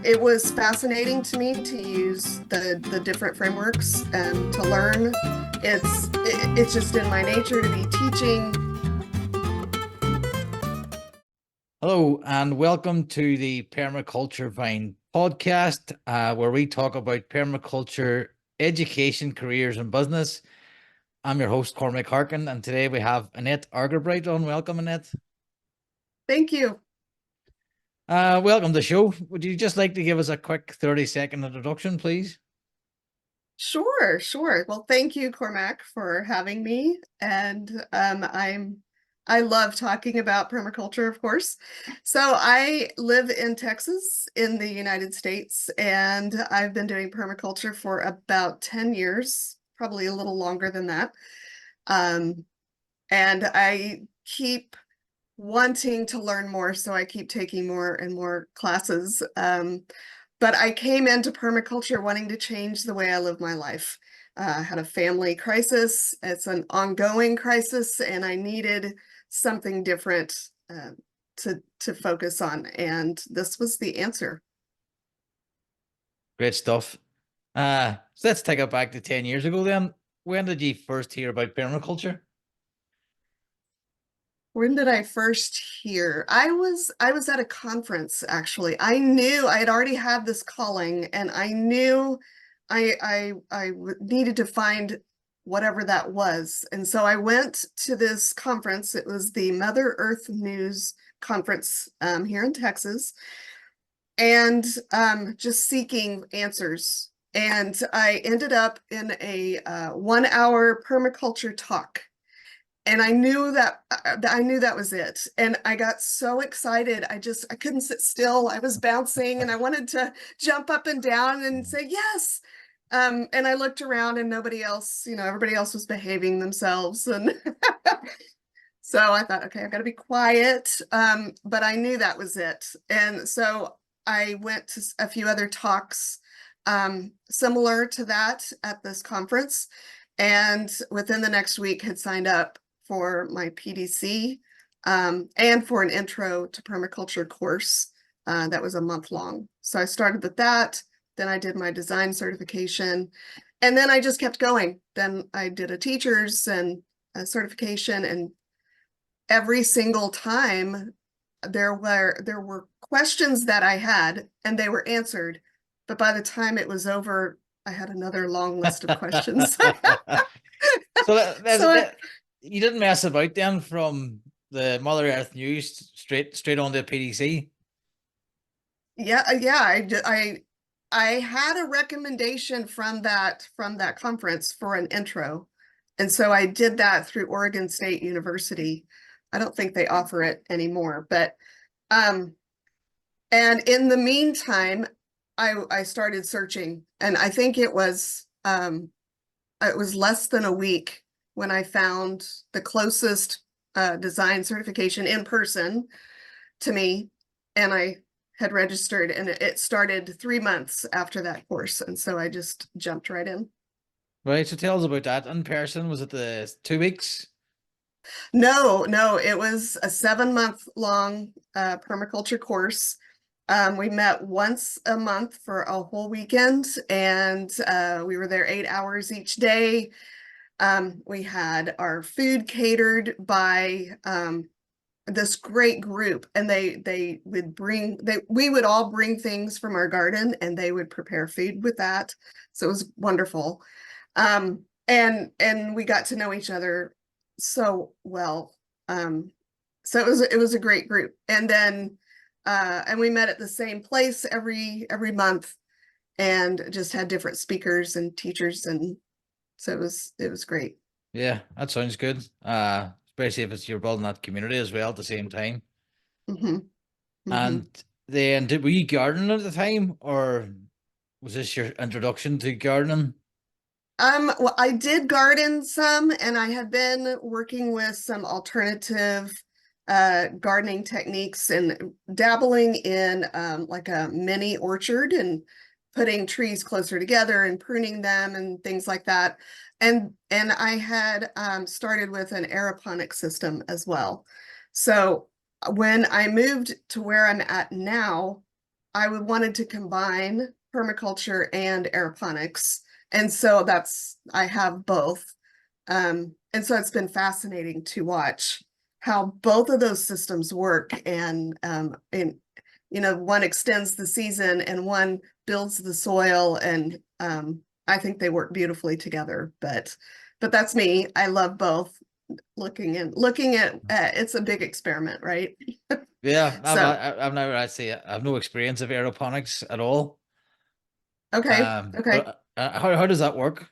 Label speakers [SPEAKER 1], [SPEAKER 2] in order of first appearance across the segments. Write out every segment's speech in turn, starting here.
[SPEAKER 1] It was fascinating to me to use the different frameworks and to learn. It's just in my nature to be teaching.
[SPEAKER 2] Hello, and welcome to the Permaculture Vine podcast, where we talk about permaculture, education, careers, and business. I'm your host, Cormac Harkin, and today we have Annette Argabright on. Welcome, Annette.
[SPEAKER 1] Thank you.
[SPEAKER 2] Welcome to the show. Would you just like to give us a quick 30-second introduction, please?
[SPEAKER 1] Sure. Well, thank you, Cormac, for having me. And I love talking about permaculture, of course. So I live in Texas in the United States, and I've been doing permaculture for about 10 years, probably a little longer than that. Um, and I keep wanting to learn more, so I keep taking more and more classes. But I came into permaculture wanting to change the way I live my life. I had a family crisis. It's an ongoing crisis, and I needed something different to focus on, and this was the answer.
[SPEAKER 2] Great stuff. So let's take it back to 10 years ago then. When did you first hear about permaculture?
[SPEAKER 1] When did I first hear? I was at a conference, actually. I knew I had already had this calling, and I knew I needed to find whatever that was. And so I went to this conference. It was the Mother Earth News conference here in Texas, and just seeking answers. And I ended up in a 1 hour permaculture talk. And I knew that was it. And I got so excited. I couldn't sit still. I was bouncing and I wanted to jump up and down and say yes. And I looked around and nobody else, everybody else was behaving themselves. And so I thought, okay, I've got to be quiet. But I knew that was it. And so I went to a few other talks similar to that at this conference. And within the next week had signed up for my PDC and for an intro to permaculture course that was a month long. So I started with that. Then I did my design certification, and then I just kept going. Then I did a teacher's and a certification, and every single time there were questions that I had, and they were answered. But by the time it was over, I had another long list of questions.
[SPEAKER 2] So
[SPEAKER 1] So
[SPEAKER 2] you didn't mess about then from the Mother Earth News straight on to PDC.
[SPEAKER 1] yeah, I had a recommendation from that conference for an intro, and so I did that through Oregon State University. I don't think they offer it anymore, but and in the meantime, I started searching, and I think it was less than a week when I found the closest design certification in person to me, and I had registered, and it started 3 months after that course, and so I just jumped right in.
[SPEAKER 2] Right. So tell us about that in person. Was it the 2 weeks?
[SPEAKER 1] No, it was a 7 month long permaculture course. We met once a month for a whole weekend, and we were there 8 hours each day. We had our food catered by this great group, and we would all bring things from our garden, and they would prepare food with that. So it was wonderful. And we got to know each other so well. So it was a great group. And then and we met at the same place every month, and just had different speakers and teachers, and so it was great.
[SPEAKER 2] Yeah, that sounds good. Especially if you're building that community as well at the same time.
[SPEAKER 1] Mm-hmm. Mm-hmm.
[SPEAKER 2] And then were you gardening at the time, or was this your introduction to gardening?
[SPEAKER 1] Well, I did garden some, and I had been working with some alternative gardening techniques and dabbling in like a mini orchard and putting trees closer together and pruning them and things like that. And I had started with an aeroponic system as well. So when I moved to where I'm at now, wanted to combine permaculture and aeroponics. And so I have both. And so it's been fascinating to watch how both of those systems work, and one extends the season and one builds the soil, and I think they work beautifully together. But that's me. I love both. Looking at it's a big experiment, right?
[SPEAKER 2] Yeah,
[SPEAKER 1] So
[SPEAKER 2] I've never actually, I've no experience of aeroponics at all.
[SPEAKER 1] okay, okay.
[SPEAKER 2] But how does that work?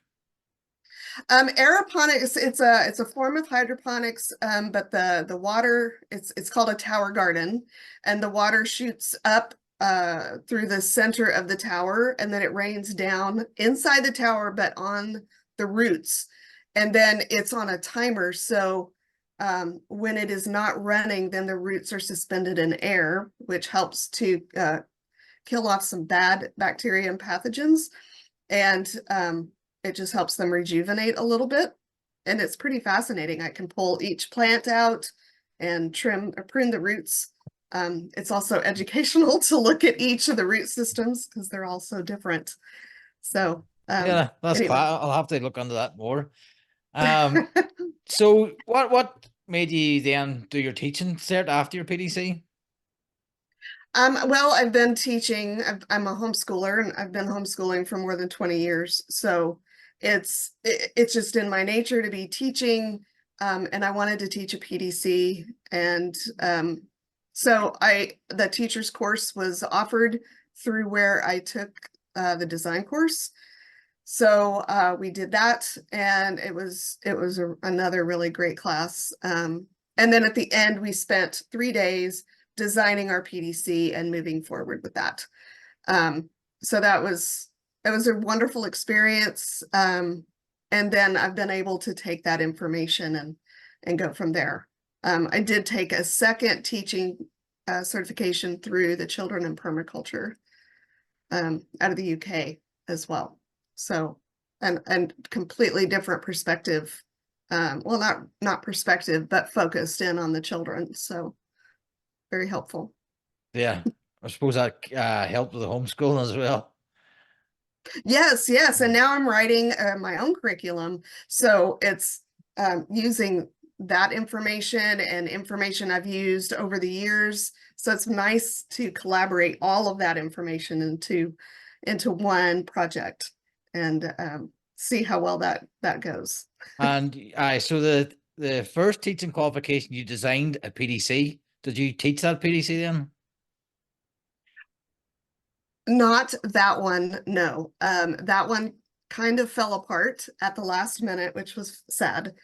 [SPEAKER 1] Aeroponics, it's a form of hydroponics, but the water, it's called a tower garden, and the water shoots up through the center of the tower, and then it rains down inside the tower, but on the roots. And then it's on a timer, so when it is not running, then the roots are suspended in air, which helps to kill off some bad bacteria and pathogens. And it just helps them rejuvenate a little bit. And it's pretty fascinating. I can pull each plant out and trim or prune the roots. It's also educational to look at each of the root systems because they're all so different. So
[SPEAKER 2] Yeah, that's
[SPEAKER 1] anyway.
[SPEAKER 2] class. I'll have to look into that more. So what made you then do your teaching cert after your PDC?
[SPEAKER 1] Well, I've been teaching. I'm a homeschooler, and I've been homeschooling for more than 20 years. So it's just in my nature to be teaching, and I wanted to teach a PDC, and so the teacher's course was offered through where I took the design course. So we did that, and it was another really great class. And then at the end, we spent 3 days designing our PDC and moving forward with that. So it was a wonderful experience. And then I've been able to take that information and go from there. I did take a second teaching certification through the Children in Permaculture out of the UK as well. So, and completely different perspective. Well, not perspective, but focused in on the children. So very helpful.
[SPEAKER 2] Yeah, I suppose that helped with the homeschooling as well.
[SPEAKER 1] Yes, yes. And now I'm writing my own curriculum. So it's using that information and information I've used over the years. So it's nice to collaborate all of that information into one project, and see how well that goes.
[SPEAKER 2] And so the first teaching qualification, you designed a PDC. Did you teach that PDC then?
[SPEAKER 1] Not that one, no. That one kind of fell apart at the last minute, which was sad.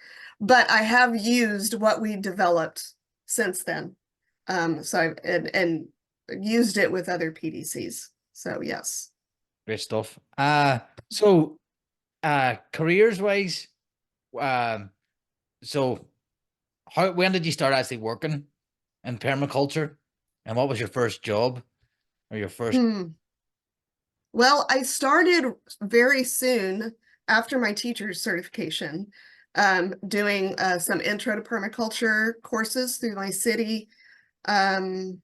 [SPEAKER 1] But I have used what we developed since then. So I've and used it with other PDCs. So yes.
[SPEAKER 2] Great stuff. So careers wise, um, so when did you start actually working in permaculture, and what was your first job or your first?
[SPEAKER 1] Well, I started very soon after my teacher's certification, doing some intro to permaculture courses through my city, and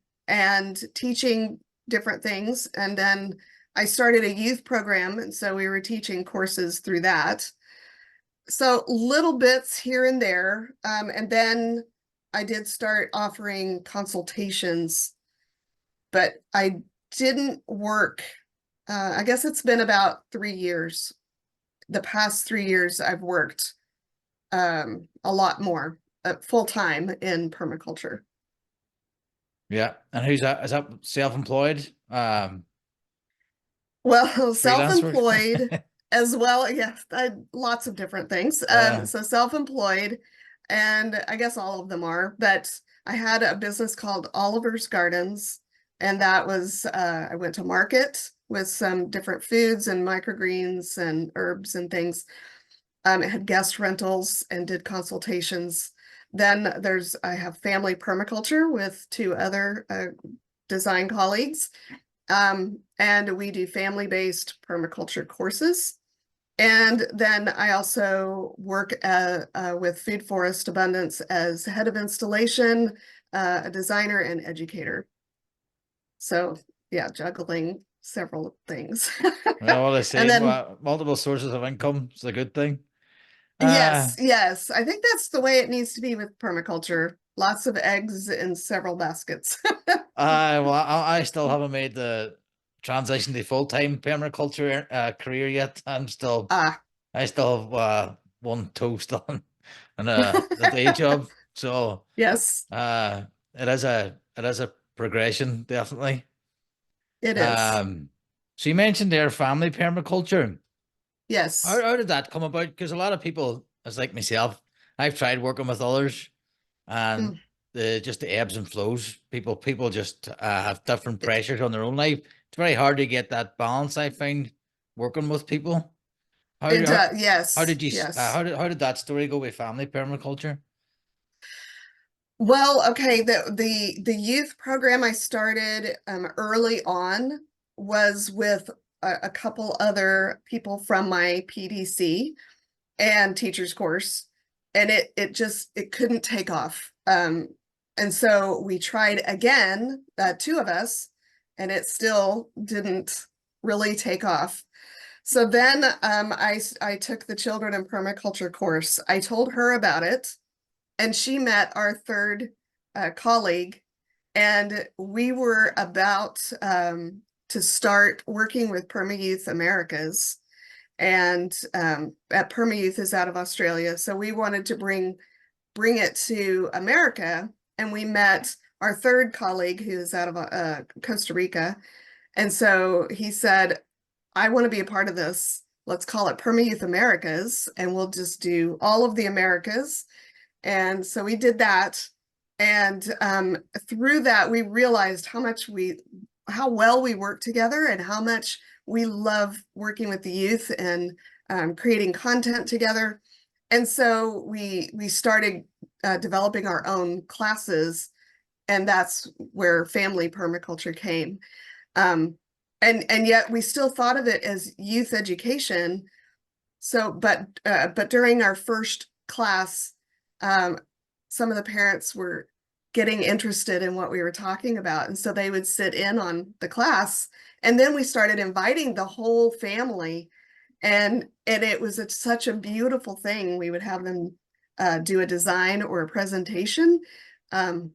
[SPEAKER 1] teaching different things. And then I started a youth program, and so we were teaching courses through that. So little bits here and there. And then I did start offering consultations, but I didn't work. I guess it's been about 3 years. The past 3 years, I've worked a lot more full time in permaculture.
[SPEAKER 2] Yeah, and who's that? Is that self-employed?
[SPEAKER 1] Well,
[SPEAKER 2] Freelance work?
[SPEAKER 1] self-employed as well. Yes, lots of different things.
[SPEAKER 2] Uh,
[SPEAKER 1] So self-employed, and I guess all of them are, but I had a business called Oliver's Gardens, and that was, I went to market with some different foods and microgreens and herbs and things. It had guest rentals and did consultations. Then I have family permaculture with two other design colleagues. And we do family-based permaculture courses. And then I also work with Food Forest Abundance as head of installation, a designer and educator. So yeah, juggling several things.
[SPEAKER 2] Well, what I
[SPEAKER 1] And
[SPEAKER 2] say,
[SPEAKER 1] then,
[SPEAKER 2] multiple sources of income is a good thing. Uh,
[SPEAKER 1] yes, yes, I think that's the way it needs to be with permaculture. Lots of eggs in several baskets.
[SPEAKER 2] well, I still haven't made the transition to full-time permaculture career yet.
[SPEAKER 1] Ah,
[SPEAKER 2] I still have one toe still in the day job. So
[SPEAKER 1] yes,
[SPEAKER 2] uh, it is a progression, definitely.
[SPEAKER 1] it is.
[SPEAKER 2] Um, so you mentioned their family permaculture. How,
[SPEAKER 1] Yes.
[SPEAKER 2] how did that come about? Because a lot of people, as like myself, I've tried working with others, and
[SPEAKER 1] Mm,
[SPEAKER 2] the ebbs and flows. People just have different
[SPEAKER 1] It,
[SPEAKER 2] pressures on their own life. It's very hard to get that balance, I find, working with people. How
[SPEAKER 1] it
[SPEAKER 2] do- how,
[SPEAKER 1] does.
[SPEAKER 2] how
[SPEAKER 1] Yes,
[SPEAKER 2] did you
[SPEAKER 1] yes.
[SPEAKER 2] how did that story go with family permaculture?
[SPEAKER 1] Well, okay, the youth program I started early on was with a couple other people from my PDC and teachers course, and it couldn't take off. And so we tried again, two of us, and it still didn't really take off. So then I took the children in permaculture course. I told her about it, and she met our third colleague, and we were about to start working with Perma Youth Americas, and at Perma Youth is out of Australia, so we wanted to bring it to America, and we met our third colleague who's out of Costa Rica, and so he said, I want to be a part of this. Let's call it Perma Youth Americas, and we'll just do all of the Americas. And so we did that. And through that, we realized how well we work together and how much we love working with the youth and creating content together. And so we started developing our own classes, and that's where family permaculture came. Um, and yet we still thought of it as youth education. So, but during our first class, um, some of the parents were getting interested in what we were talking about, and so they would sit in on the class, and then we started inviting the whole family, and it was such a beautiful thing. We would have them do a design or a presentation, and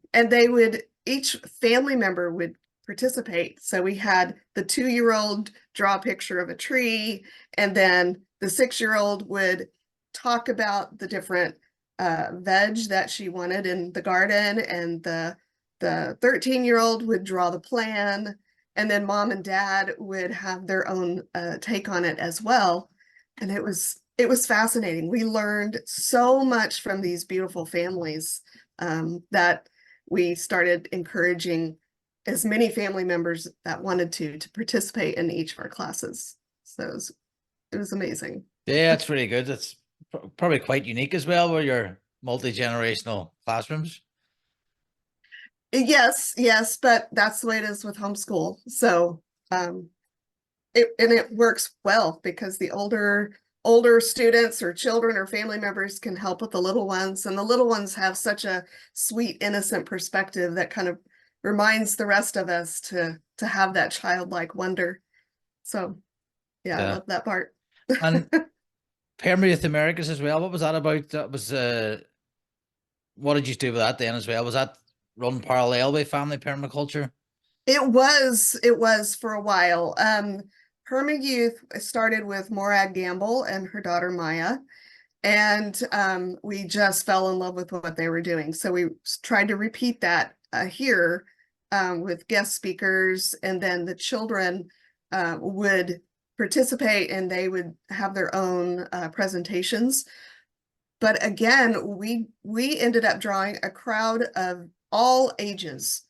[SPEAKER 1] each family member would participate. So we had the 2-year-old draw a picture of a tree, and then the 6-year-old would talk about the different veg that she wanted in the garden, and the 13-year-old would draw the plan, and then mom and dad would have their own take on it as well. And it was fascinating. We learned so much from these beautiful families, that we started encouraging as many family members that wanted to participate in each of our classes. So it was amazing.
[SPEAKER 2] Yeah, it's really good. It's probably quite unique as well, where you're multi-generational classrooms.
[SPEAKER 1] Yes, yes, but that's the way it is with homeschool. So it works well because the older students or children or family members can help with the little ones, and the little ones have such a sweet, innocent perspective that kind of reminds the rest of us to have that childlike wonder. So yeah, I
[SPEAKER 2] Yeah,
[SPEAKER 1] love that part.
[SPEAKER 2] and Perma Youth Americas as well. What was that about? That was what did you do with that then as well? Was that run parallel with family permaculture?
[SPEAKER 1] It was for a while. Perma Youth started with Morag Gamble and her daughter Maya, and we just fell in love with what they were doing. So we tried to repeat that here, with guest speakers, and then the children would participate, and they would have their own presentations. But again, we ended up drawing a crowd of all ages,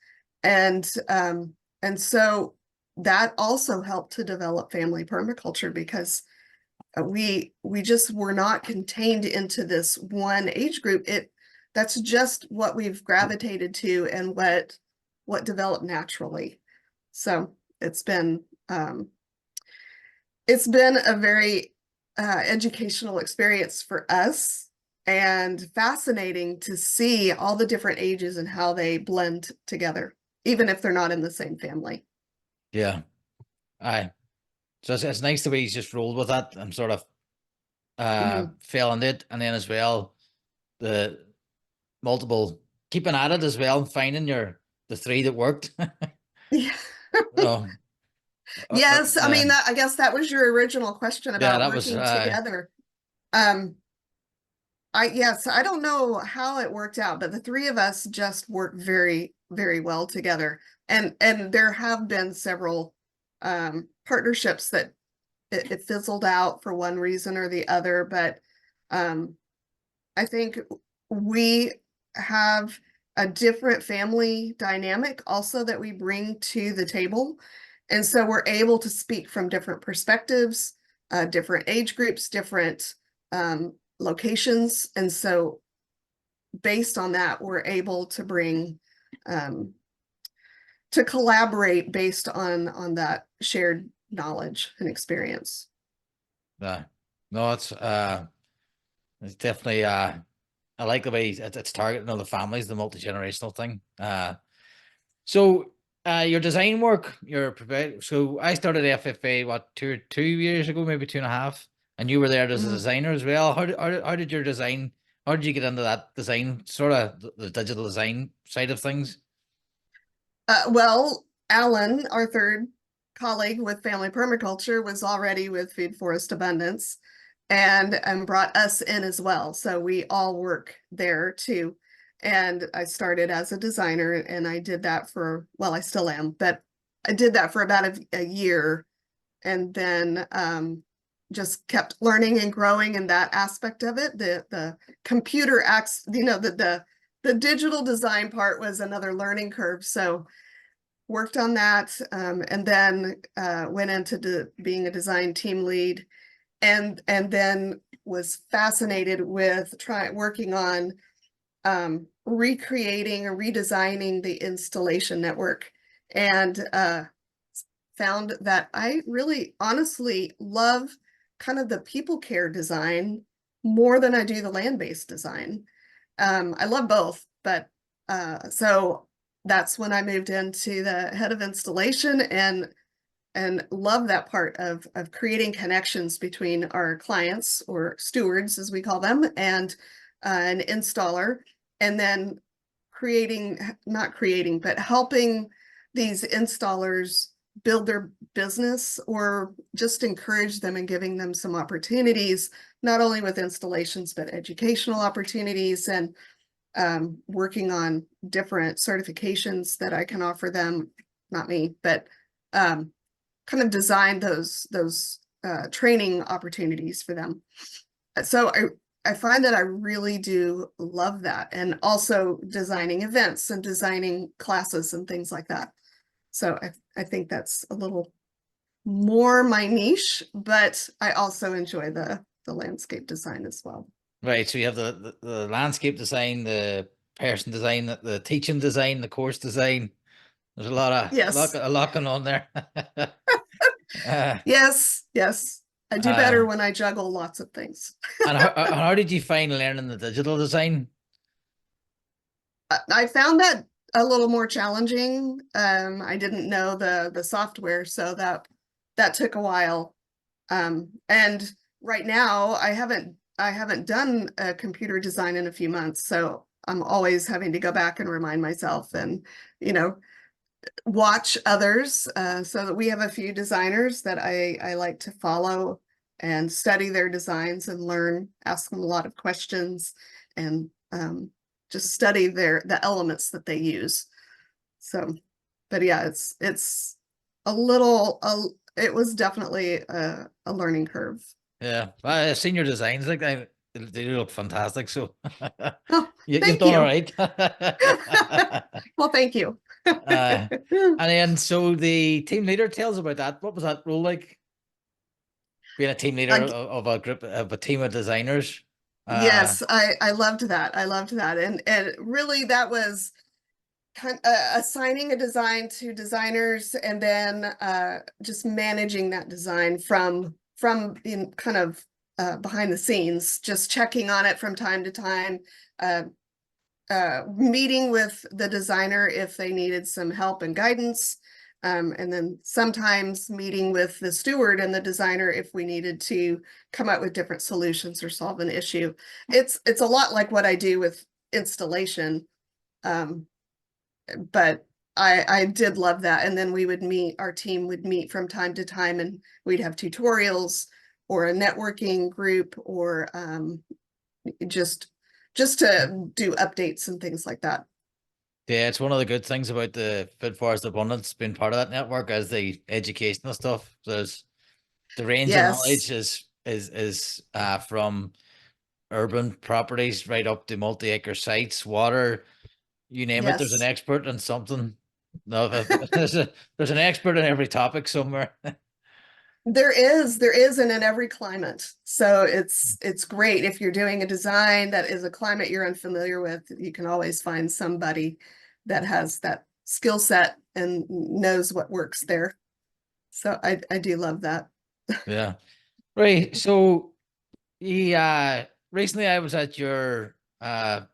[SPEAKER 1] and so that also helped to develop family permaculture, because we just were not contained into this one age group. That's just what we've gravitated to, and what developed naturally. So it's been a very educational experience for us, and fascinating to see all the different ages and how they blend together, even if they're not in the same family.
[SPEAKER 2] Yeah. Aye. So it's nice the way he's just rolled with that and sort of
[SPEAKER 1] Mhm.
[SPEAKER 2] fell into it. And then as well, the multiple keeping at it as well and finding the three that worked.
[SPEAKER 1] Yeah.
[SPEAKER 2] Oh,
[SPEAKER 1] Yes, I mean, I guess that was your original question
[SPEAKER 2] yeah,
[SPEAKER 1] about
[SPEAKER 2] that was
[SPEAKER 1] working together. Um, yes, I don't know how it worked out, but the three of us just work very, very well together. And there have been several partnerships that it fizzled out for one reason or the other, but um I think we have a different family dynamic also that we bring to the table. And so we're able to speak from different perspectives, different age groups, different locations. And so based on that, we're able to bring um, to collaborate based on that shared knowledge and experience.
[SPEAKER 2] no, it's definitely I like the way it's targeting all the families, the multi-generational thing. So your design work, so I started FFA what 2 years ago, maybe 2.5, and you were there as a
[SPEAKER 1] Mhm.
[SPEAKER 2] designer as well. How did your design? How did you get into that design sort of the digital design side of things?
[SPEAKER 1] Well, Alan, our third colleague with Family Permaculture, was already with Food Forest Abundance and brought us in as well. So we all work there too. And I started as a designer and I did that for, well, I still am, but I did that for about a year and then just kept learning and growing in that aspect of it. The computer acts, the digital design part was another learning curve. So worked on that and then went into being a design team lead and then was fascinated with working on recreating or redesigning the installation network and found that I really honestly love kind of the people care design more than I do the land-based design. I love both, but so that's when I moved into the head of installation and love that part of creating connections between our clients or stewards, as we call them, and an installer, and then not creating, but helping these installers build their business or just encourage them and giving them some opportunities, not only with installations, but educational opportunities and working on different certifications that I can offer them, not me, but kind of design those training opportunities for them. So I find that I really do love that, and also designing events and designing classes and things like that. So I think that's a little more my niche, but I also enjoy the landscape design as well.
[SPEAKER 2] Right. So you have the landscape design, the person design, the teaching design, the course design. There's
[SPEAKER 1] Yes,
[SPEAKER 2] a lot going on there. uh,
[SPEAKER 1] yes. I do better
[SPEAKER 2] uh,
[SPEAKER 1] when I juggle lots of things.
[SPEAKER 2] and how did you find learning the digital design?
[SPEAKER 1] I found that a little more challenging. I didn't know the software, so that took a while. And right now I haven't done a computer design in a few months, so I'm always having to go back and remind myself and you know watch others. So that we have a few designers that I like to follow and study their designs and learn, ask them a lot of questions, and just study the elements that they use. So, but yeah, it's a little, it was definitely a learning curve.
[SPEAKER 2] Yeah, I've seen your designs. Like they look fantastic. So
[SPEAKER 1] Oh,
[SPEAKER 2] you've
[SPEAKER 1] thank
[SPEAKER 2] done all
[SPEAKER 1] you.
[SPEAKER 2] right.
[SPEAKER 1] Well, thank you.
[SPEAKER 2] And then so the team leader tells about that. What was that role like? Being a team leader
[SPEAKER 1] Uh,
[SPEAKER 2] of a group of a team of designers. Uh,
[SPEAKER 1] yes, I loved that. I loved that. And really that was kind assigning a design to designers and then just managing that design from in kind of behind the scenes, just checking on it from time to time, uh, meeting with the designer if they needed some help and guidance, And then sometimes meeting with the steward and the designer if we needed to come up with different solutions or solve an issue. It's a lot like what I do with installation. But I did love that. And then we would meet, our team would meet from time to time, and we'd have tutorials or a networking group, or just to do updates and things like that.
[SPEAKER 2] Yeah, it's one of the good things about the Food Forest Abundance being part of that network as the educational stuff. There's the range of
[SPEAKER 1] Yes,
[SPEAKER 2] knowledge is from urban properties right up to multi-acre sites, water, you name it. There's an
[SPEAKER 1] yes.
[SPEAKER 2] expert in something. No, there's an expert in every topic somewhere.
[SPEAKER 1] There is, and in every climate. So it's great if you're doing a design that is a climate you're unfamiliar with, you can always find somebody that has that skill set and knows what works there. So I do love that.
[SPEAKER 2] Yeah. Right. So recently I was at your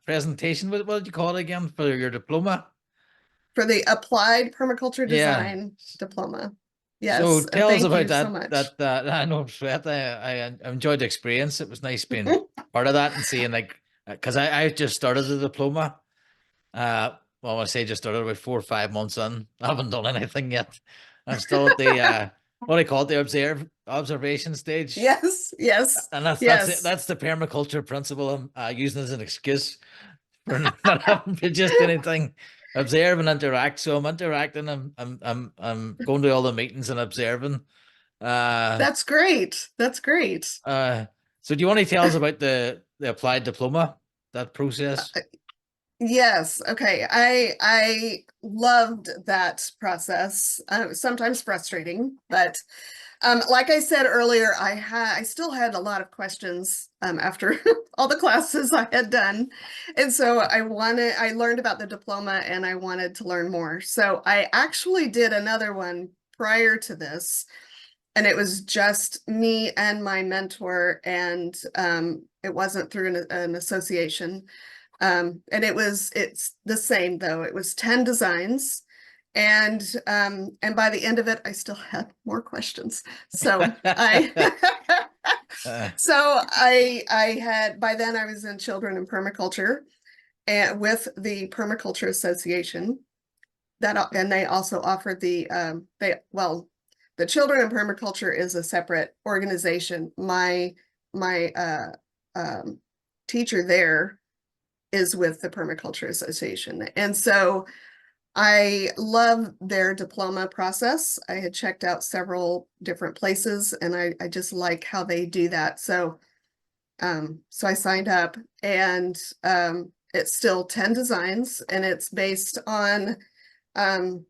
[SPEAKER 2] presentation. What did you call it again for your diploma?
[SPEAKER 1] For the Applied Permaculture
[SPEAKER 2] Yeah.
[SPEAKER 1] Design Diploma.
[SPEAKER 2] So
[SPEAKER 1] Yes, and
[SPEAKER 2] tell us
[SPEAKER 1] thank
[SPEAKER 2] about
[SPEAKER 1] you so
[SPEAKER 2] that.
[SPEAKER 1] much.
[SPEAKER 2] I know Sweat. I enjoyed the experience. It was nice being part of that and seeing like because I just started the diploma. Well, I say just started about 4 or 5 months in. I haven't done anything yet. I'm still at the what do you call it, the observation stage.
[SPEAKER 1] Yes, yes,
[SPEAKER 2] And that's it.
[SPEAKER 1] yes.
[SPEAKER 2] That's the permaculture principle I'm using as an excuse for not having produced anything. Observe and interact. So I'm interacting. I'm going to all the meetings and observing. Uh,
[SPEAKER 1] That's great. That's great.
[SPEAKER 2] uh. So do you want to tell us about the applied diploma, that process?
[SPEAKER 1] Yes. Okay. I loved that process. Sometimes frustrating, but like I said earlier, I still had a lot of questions after all the classes I had done, and so I learned about the diploma and I wanted to learn more. So I actually did another one prior to this, and it was just me and my mentor, and it wasn't through an association. And it's the same though. It was 10 designs. And by the end of it, I still had more questions. So I
[SPEAKER 2] Uh,
[SPEAKER 1] I had, by then I was in children and permaculture and with the Permaculture Association, and they also offered the children and permaculture is a separate organization. My teacher there is with the Permaculture Association. And so I love their diploma process. I had checked out several different places, and I just like how they do that. So so I signed up, and it's still 10 designs, and it's based on um,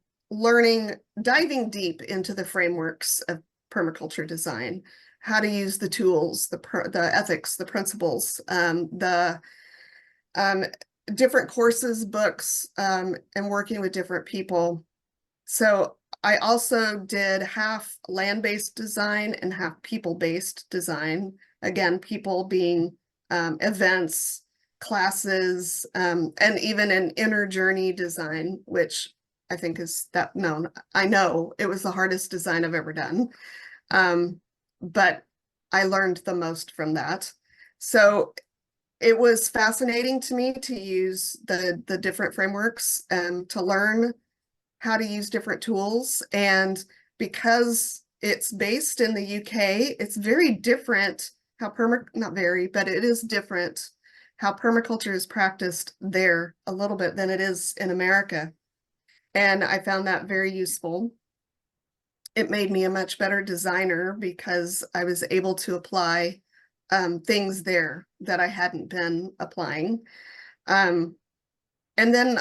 [SPEAKER 1] diving deep into the frameworks of permaculture design, how to use the tools, the ethics, the principles, the um, different courses, books, and working with different people. So I also did half land-based design and half people-based design. Again, people being events, classes, and even an inner journey design, which I think is that known. I know it was the hardest design I've ever done. But I learned the most from that. So it was fascinating to me to use the different frameworks and to learn how to use different tools. And because it's based in the UK, it's very different how not very, but it is different how permaculture is practiced there a little bit than it is in America. And I found that very useful. It made me a much better designer because I was able to apply things there that I hadn't been applying. Um, and then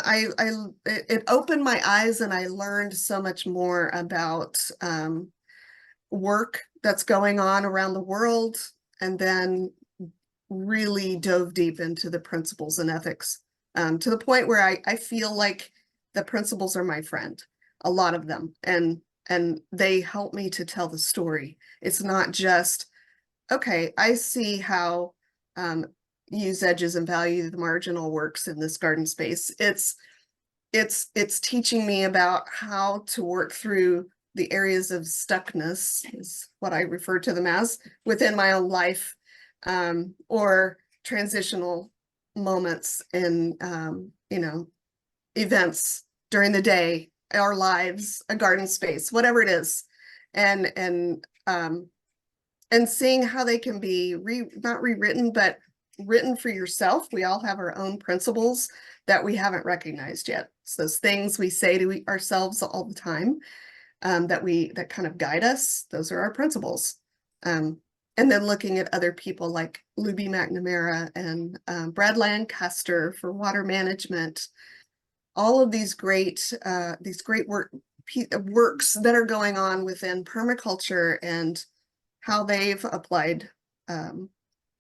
[SPEAKER 1] it opened my eyes, and I learned so much more about work that's going on around the world, and then really dove deep into the principles and ethics to the point where I feel like the principles are my friend, a lot of them, and they help me to tell the story. It's not just, okay, I see how use edges and value the marginal works in this garden space. It's it's teaching me about how to work through the areas of stuckness, is what I refer to them as, within my own life, or transitional moments in, events during the day, our lives, a garden space, whatever it is, and seeing how they can be not rewritten, but written for yourself. We all have our own principles that we haven't recognized yet. It's those things we say to ourselves all the time, that kind of guide us. Those are our principles. And then looking at other people like Luby McNamara and Brad Lancaster for water management, all of these great works that are going on within permaculture, and how they've applied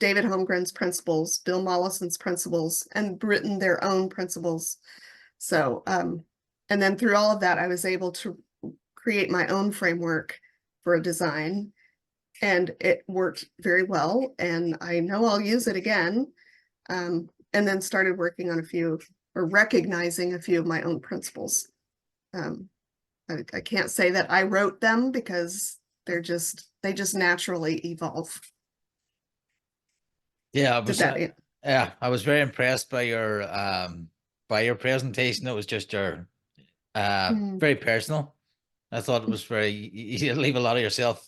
[SPEAKER 1] David Holmgren's principles, Bill Mollison's principles, and written their own principles. So, and then through all of that, I was able to create my own framework for a design, and it worked very well. And I know I'll use it again. And then started working on recognizing a few of my own principles. I can't say that I wrote them, because they just naturally evolve.
[SPEAKER 2] Yeah, I was very impressed by your presentation. It was just very personal. I thought it was you leave a lot of yourself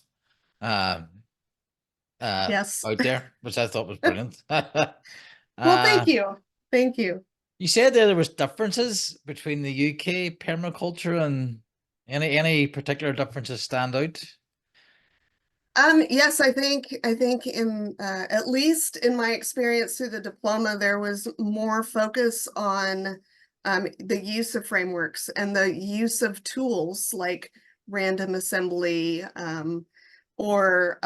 [SPEAKER 1] Yes.
[SPEAKER 2] out there, which I thought was brilliant.
[SPEAKER 1] Well, thank you. Thank you.
[SPEAKER 2] You said there was differences between the UK permaculture, and any particular differences stand out?
[SPEAKER 1] Yes, I think in at least in my experience through the diploma, there was more focus on the use of frameworks and the use of tools like random assembly, or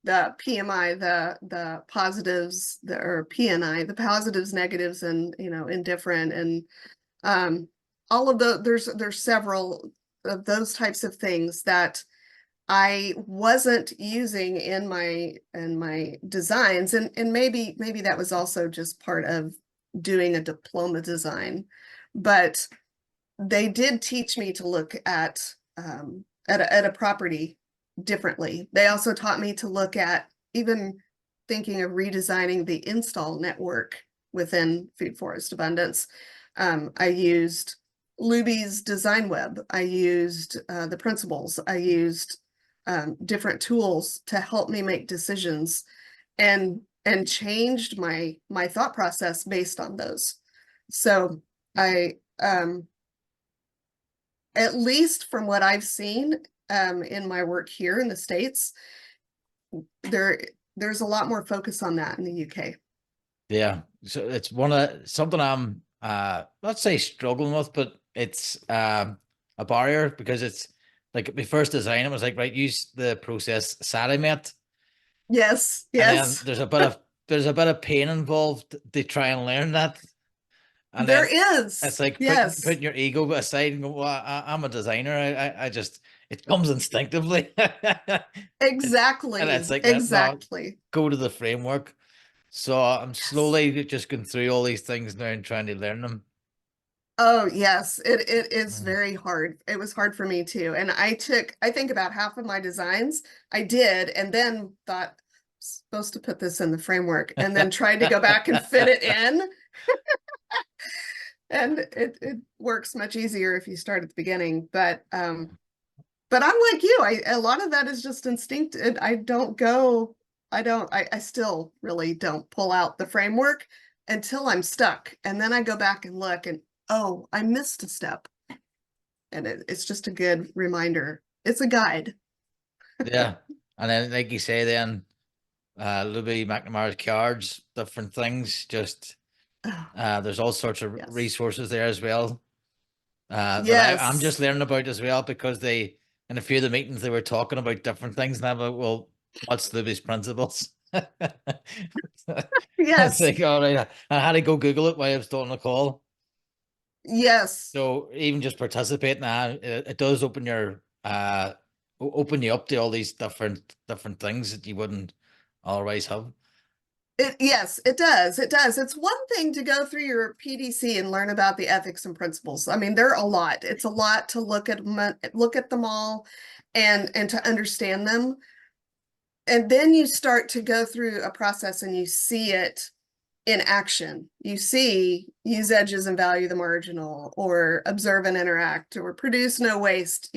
[SPEAKER 1] the PMI, the positives, or PNI, the positives, negatives, and indifferent, and all of there's several of those types of things that I wasn't using in my designs, and maybe that was also just part of doing a diploma design, but they did teach me to look at a property differently. They also taught me to look at even thinking of redesigning the install network within Food Forest Abundance. I used Luby's design web. I used the principles. I used different tools to help me make decisions, and changed my thought process based on those. So I, at least from what I've seen in my work here in the States, there's a lot more focus on that in the UK.
[SPEAKER 2] Yeah, so it's something I'm not say struggling with, but it's a barrier, because it's like my first design, it was like, right, use the process Satimet.
[SPEAKER 1] Yes,
[SPEAKER 2] And then
[SPEAKER 1] yes.
[SPEAKER 2] there's a bit of pain involved to try and learn that. And
[SPEAKER 1] There
[SPEAKER 2] then it's
[SPEAKER 1] is.
[SPEAKER 2] like
[SPEAKER 1] Yes,
[SPEAKER 2] putting your ego aside and go, well, I'm a designer. I just, it comes instinctively. And it's
[SPEAKER 1] exactly,
[SPEAKER 2] like, no,
[SPEAKER 1] exactly.
[SPEAKER 2] go to the framework. So I'm
[SPEAKER 1] Yes.
[SPEAKER 2] slowly just going through all these things now and trying to learn them.
[SPEAKER 1] Oh, yes, it is
[SPEAKER 2] Mm.
[SPEAKER 1] very hard. It was hard for me too. And I think about half of my designs I did, and then thought, supposed to put this in the framework, and then tried to go back and fit it in. And it works much easier if you start at the beginning. But I'm like you, a lot of that is just instinct. I still really don't pull out the framework until I'm stuck. And then I go back and look, and oh, I missed a step. And it's just a good reminder. It's a guide.
[SPEAKER 2] Yeah. And then, like you say, then Libby McNamara's cards, different things, just
[SPEAKER 1] Oh,
[SPEAKER 2] there's all sorts of
[SPEAKER 1] yes.
[SPEAKER 2] resources there as well. That I'm just
[SPEAKER 1] Yes.
[SPEAKER 2] learning about as well, because in a few of the meetings, they were talking about different things, and I'm like, well, what's Libby's principles? It's
[SPEAKER 1] Yes.
[SPEAKER 2] like, all right, I had to go Google it while I was still on the call.
[SPEAKER 1] Yes.
[SPEAKER 2] So even just participating, it does open you up to all these different things that you wouldn't otherwise have.
[SPEAKER 1] Yes, it does. It does. It's one thing to go through your PDC and learn about the ethics and principles. I mean, they're a lot. It's a lot to look at them all and to understand them. And then you start to go through a process and you see it in action. You see use edges and value the marginal, or observe and interact, or produce no waste.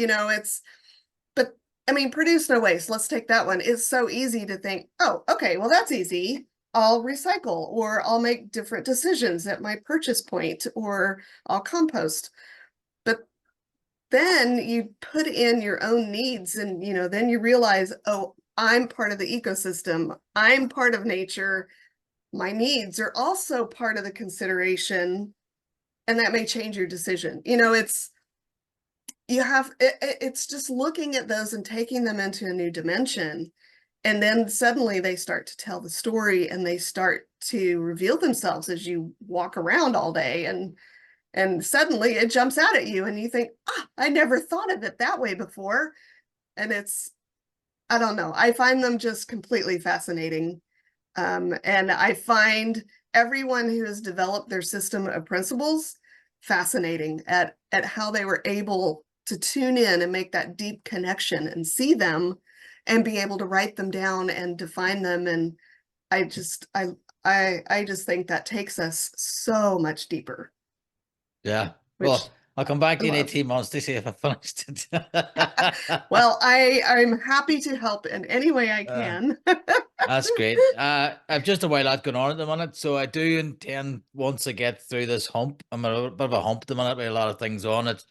[SPEAKER 1] But I mean, produce no waste. Let's take that one. It's so easy to think, oh, okay, well, that's easy. I'll recycle, or I'll make different decisions at my purchase point, or I'll compost. But then you put in your own needs, and then you realize, oh, I'm part of the ecosystem. I'm part of nature. My needs are also part of the consideration, and that may change your decision. It's just looking at those and taking them into a new dimension. And then suddenly they start to tell the story, and they start to reveal themselves as you walk around all day, and suddenly it jumps out at you and you think, I never thought of it that way before. And I don't know, I find them just completely fascinating. And I find everyone who has developed their system of principles fascinating at how they were able to tune in and make that deep connection and see them and be able to write them down and define them. And I just think that takes us so much deeper,
[SPEAKER 2] Yeah.
[SPEAKER 1] which
[SPEAKER 2] Well, I'll come back
[SPEAKER 1] I
[SPEAKER 2] to you in
[SPEAKER 1] love.
[SPEAKER 2] 18 months to see if I finished it.
[SPEAKER 1] Well, I'm happy to help in any way I
[SPEAKER 2] Uh,
[SPEAKER 1] can.
[SPEAKER 2] that's great. I've just a while lot going on at the minute, so I do intend, once I get through this hump, I'm a bit of a hump at the minute with a lot of things on it.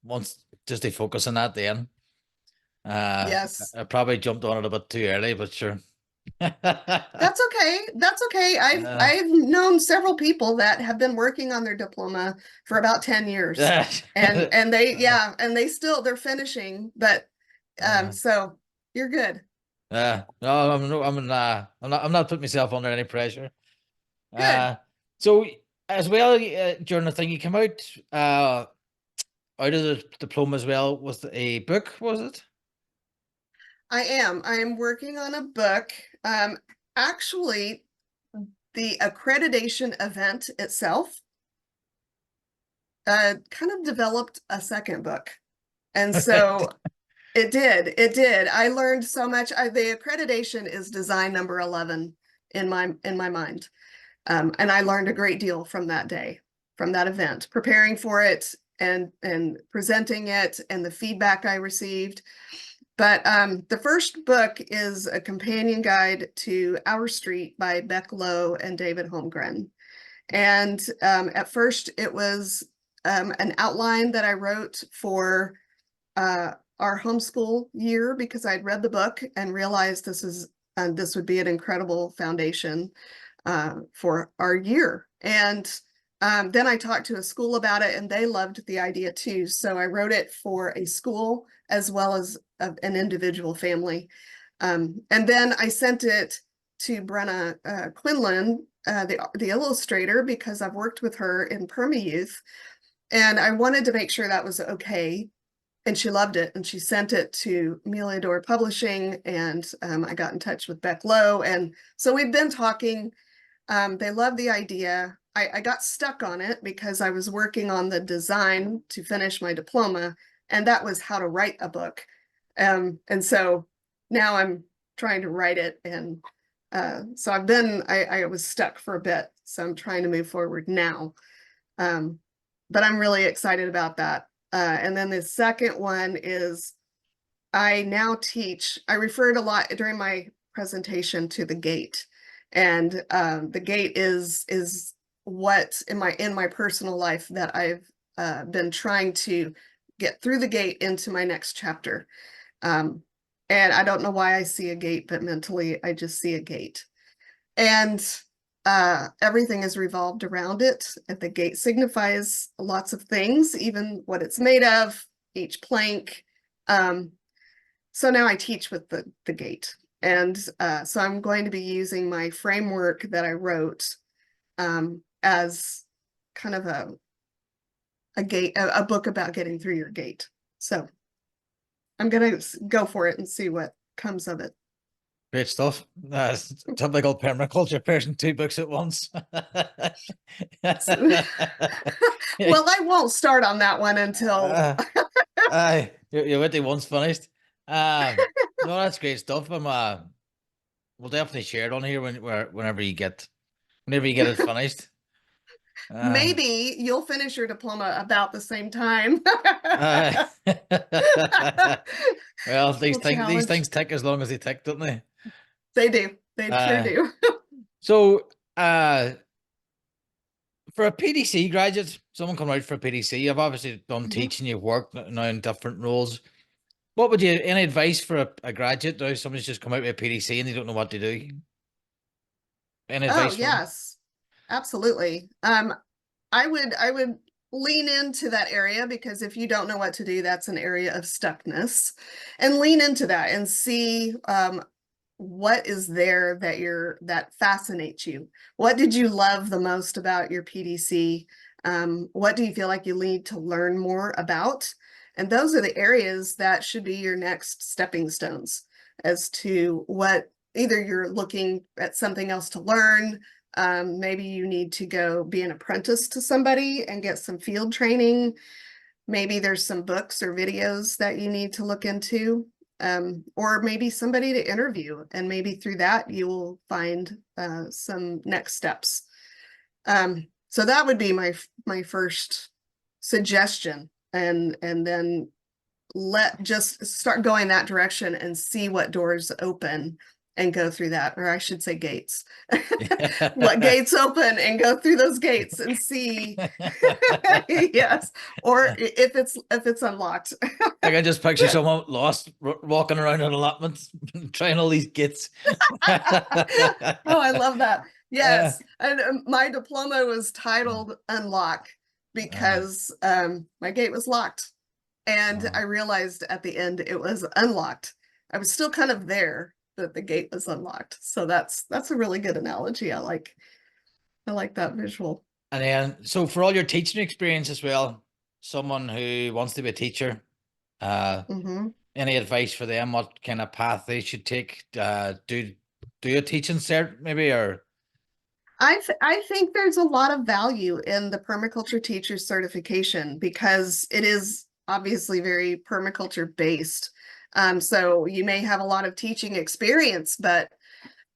[SPEAKER 2] Once just to focus on that then.
[SPEAKER 1] Yes.
[SPEAKER 2] I probably jumped on it a bit too early, but sure.
[SPEAKER 1] That's okay. That's okay. I've
[SPEAKER 2] Uh,
[SPEAKER 1] I've known several people that have been working on their diploma for about 10 years. And they, yeah, and they're finishing, but
[SPEAKER 2] uh,
[SPEAKER 1] so you're good.
[SPEAKER 2] no, I'm not putting myself under any pressure.
[SPEAKER 1] Good.
[SPEAKER 2] So as well, during the thing, you came out of the diploma as well with a book, was it?
[SPEAKER 1] I am working on a book. Actually, the accreditation event itself kind of developed a second book. And so it did. I learned so much. The accreditation is design number 11 in my mind. And I learned a great deal from that day, from that event, preparing for it and presenting it, and the feedback I received. But the first book is a companion guide to Our Street by Beck Lowe and David Holmgren. And at first it was an outline that I wrote for our homeschool year, because I'd read the book and realized this would be an incredible foundation for our year. And then I talked to a school about it, and they loved the idea too. So I wrote it for a school as well as an individual family. And then I sent it to Brenna Quinlan, the illustrator, because I've worked with her in PermaYouth, and I wanted to make sure that was okay. And she loved it, and she sent it to Meliador Publishing, and I got in touch with Beck Lowe, and so we've been talking. They love the idea. I got stuck on it because I was working on the design to finish my diploma, and that was how to write a book. And so now I'm trying to write it, and so I was stuck for a bit, so I'm trying to move forward now. But I'm really excited about that. And then the second one is I referred a lot during my presentation to the gate. And the gate is what in my personal life that I've been trying to get through the gate into my next chapter. And I don't know why I see a gate, but mentally I just see a gate. And everything is revolved around it. And the gate signifies lots of things, even what it's made of, each plank. So now I teach with the gate. And so I'm going to be using my framework that I wrote as kind of a book about getting through your gate. So I'm going to go for it and see what comes of it.
[SPEAKER 2] Great stuff. Typical permaculture person, two books at once.
[SPEAKER 1] Well, I won't start on that one until
[SPEAKER 2] uh, you're with the once finished. No, that's great stuff. We'll definitely share it on here whenever you get it finished. Uh,
[SPEAKER 1] maybe you'll finish your diploma about the same time.
[SPEAKER 2] uh, well, these
[SPEAKER 1] Little
[SPEAKER 2] things these
[SPEAKER 1] challenge.
[SPEAKER 2] things take as long as they take, don't they?
[SPEAKER 1] They do. They sure
[SPEAKER 2] Uh,
[SPEAKER 1] do.
[SPEAKER 2] so for a PDC graduate, someone coming out for a PDC, you've obviously done
[SPEAKER 1] Mhm.
[SPEAKER 2] teaching, you've worked now in different roles. What would you, any advice for a graduate now? Somebody's just come out with a PDC and they don't know what to do. Any
[SPEAKER 1] Oh,
[SPEAKER 2] advice for them?
[SPEAKER 1] yes. Absolutely. I would lean into that area because if you don't know what to do, that's an area of stuckness. And lean into that and see what is there that fascinates you. What did you love the most about your PDC? What do you feel like you need to learn more about? And those are the areas that should be your next stepping stones as to what either you're looking at something else to learn. Maybe you need to go be an apprentice to somebody and get some field training. Maybe there's some books or videos that you need to look into, or maybe somebody to interview, and maybe through that you will find some next steps. So that would be my first suggestion, and then just start going that direction and see what doors open and go through that, or I should say gates. What gates open and go through those gates and see. Yes, or if it's unlocked.
[SPEAKER 2] I can just picture someone lost walking around an allotment, trying all these gates.
[SPEAKER 1] Oh, I love that.
[SPEAKER 2] uh,
[SPEAKER 1] Yes, and my diploma was titled Unlock
[SPEAKER 2] uh,
[SPEAKER 1] because my gate was locked. And
[SPEAKER 2] uh,
[SPEAKER 1] I realized at the end it was unlocked. I was still kind of there, but the gate was unlocked. So that's a really good analogy. I like that visual.
[SPEAKER 2] and then, so for all your teaching experience as well, someone who wants to be a teacher, uh,
[SPEAKER 1] Hmm.
[SPEAKER 2] any advice for them? What kind of path they should take? Do a teaching cert maybe, or
[SPEAKER 1] I think there's a lot of value in the permaculture teacher certification because it is obviously very permaculture based. So you may have a lot of teaching experience, but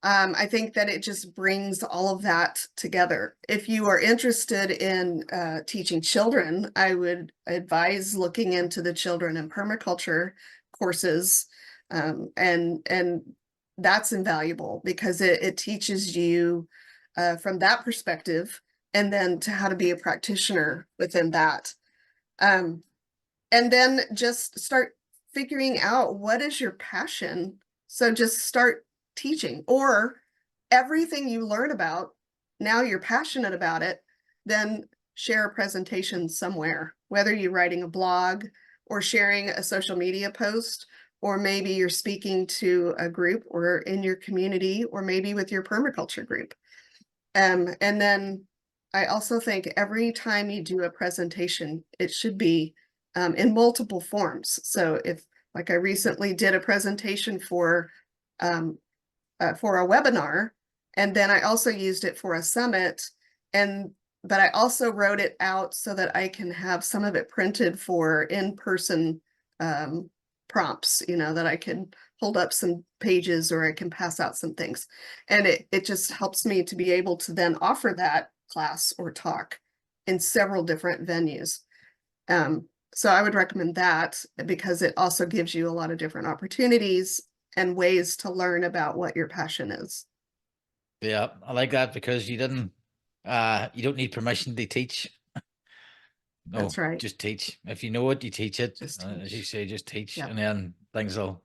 [SPEAKER 1] I think that it just brings all of that together. If you are interested in teaching children, I would advise looking into the children and permaculture courses, and that's invaluable because it teaches you from that perspective, and then to how to be a practitioner within that. Um, and then just start figuring out what is your passion. So just start teaching, or everything you learn about, now you're passionate about it, then share a presentation somewhere, whether you're writing a blog or sharing a social media post, or maybe you're speaking to a group or in your community, or maybe with your permaculture group. And then I also think every time you do a presentation, it should be in multiple forms. So if, like I recently did a presentation um, for a webinar, and then I also used it for a summit, but I also wrote it out so that I can have some of it printed for in-person prompts, that I can hold up some pages or I can pass out some things. And it just helps me to be able to then offer that class or talk in several different venues. So I would recommend that because it also gives you a lot of different opportunities and ways to learn about what your passion is.
[SPEAKER 2] yeah, I like that because you don't need permission to teach.
[SPEAKER 1] That's
[SPEAKER 2] No,
[SPEAKER 1] right.
[SPEAKER 2] just teach. If you know it, you teach it.
[SPEAKER 1] Just
[SPEAKER 2] As you
[SPEAKER 1] teach.
[SPEAKER 2] say, just teach,
[SPEAKER 1] Yep.
[SPEAKER 2] and then things will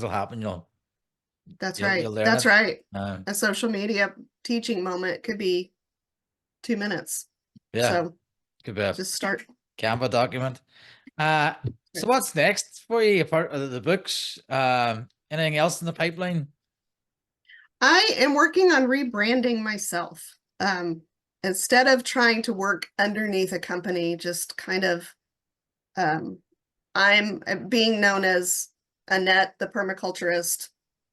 [SPEAKER 2] happen.
[SPEAKER 1] That's
[SPEAKER 2] You'll
[SPEAKER 1] right.
[SPEAKER 2] learn
[SPEAKER 1] That's
[SPEAKER 2] it.
[SPEAKER 1] right.
[SPEAKER 2] Uh,
[SPEAKER 1] A social media teaching moment could be 2 minutes.
[SPEAKER 2] yeah,
[SPEAKER 1] So
[SPEAKER 2] could be a
[SPEAKER 1] just start.
[SPEAKER 2] Canva document. So what's next for you apart of the books? Anything else in the pipeline?
[SPEAKER 1] I am working on rebranding myself. Instead of trying to work underneath a company, just kind of, um, I'm being known as Annette, the permaculturist.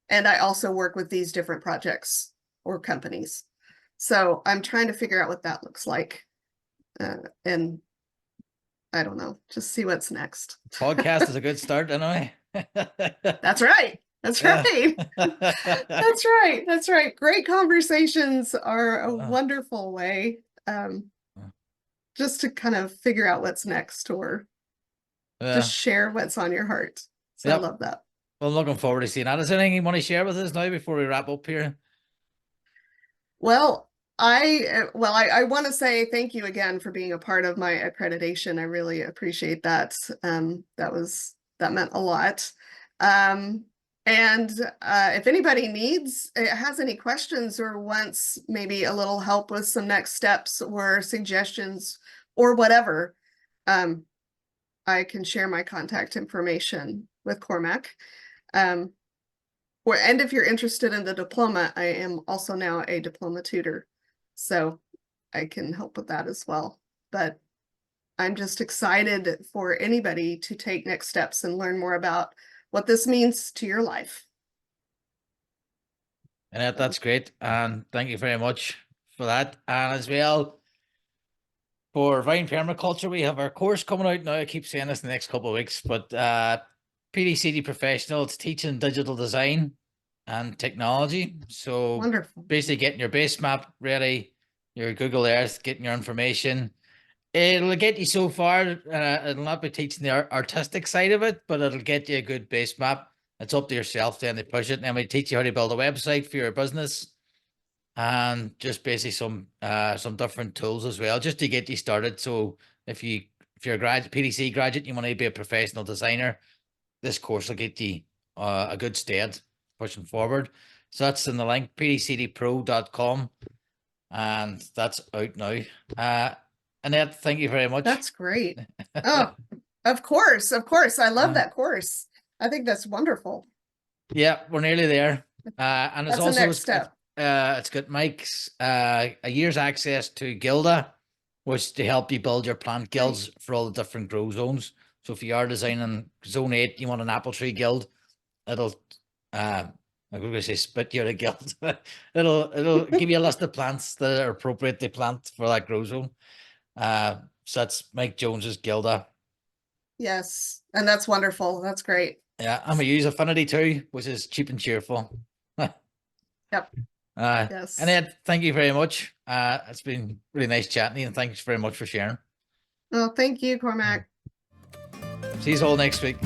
[SPEAKER 1] And I also work with these different projects or companies. So I'm trying to figure out what that looks like. And I don't know, just see what's next.
[SPEAKER 2] Podcast is a good start anyway.
[SPEAKER 1] That's right. That's
[SPEAKER 2] Yeah.
[SPEAKER 1] right. That's right. That's right. Great conversations are a wonderful way just to kind of figure out what's next or
[SPEAKER 2] Yeah.
[SPEAKER 1] just share what's on your heart. So I
[SPEAKER 2] Yep.
[SPEAKER 1] love that.
[SPEAKER 2] Well, I'm looking forward to seeing that. Is there anything you want to share with us now before we wrap up here?
[SPEAKER 1] Well, I want to say thank you again for being a part of my accreditation. I really appreciate that. That meant a lot. And if anybody has any questions or wants maybe a little help with some next steps or suggestions or whatever, I can share my contact information with Cormac. And if you're interested in the diploma, I am also now a diploma tutor, so I can help with that as well. But I'm just excited for anybody to take next steps and learn more about what this means to your life.
[SPEAKER 2] Annette, that's great. And thank you very much for that. And as well, for Vine Permaculture, we have our course coming out now. I keep saying this in the next couple of weeks, but PDCD Professional, it's teaching digital design and technology. So
[SPEAKER 1] Wonderful.
[SPEAKER 2] basically getting your base map ready, your Google Earth, getting your information. It'll get you so far. It'll not be teaching the artistic side of it, but it'll get you a good base map. It's up to yourself then to push it. And then we teach you how to build a website for your business and just basically some different tools as well, just to get you started. So if you're a PDC graduate, you want to be a professional designer, this course will get you a good stead pushing forward. So that's in the link, pdcdpro.com, and that's out now. Annette, thank you very much.
[SPEAKER 1] That's great. Oh, of course. I love that course. I think that's wonderful.
[SPEAKER 2] Yeah, we're nearly there. And it's
[SPEAKER 1] That's the
[SPEAKER 2] also
[SPEAKER 1] next step.
[SPEAKER 2] it's got Mike's a year's access to Gilda, which to help you build your plant guilds for all the different grow zones. So if you are designing zone 8, you want an apple tree guild, it'll I'm going to say spit you a guild. it'll give you a list of plants that are appropriate to plant for that grow zone. So that's Mike Jones's Gilda.
[SPEAKER 1] Yes, and that's wonderful. That's great.
[SPEAKER 2] Yeah, and we use Affinity too, which is cheap and cheerful.
[SPEAKER 1] Yep. Yes.
[SPEAKER 2] Annette, thank you very much. It's been really nice chatting to you, and thanks very much for sharing.
[SPEAKER 1] Well, thank you, Cormac.
[SPEAKER 2] See you all next week.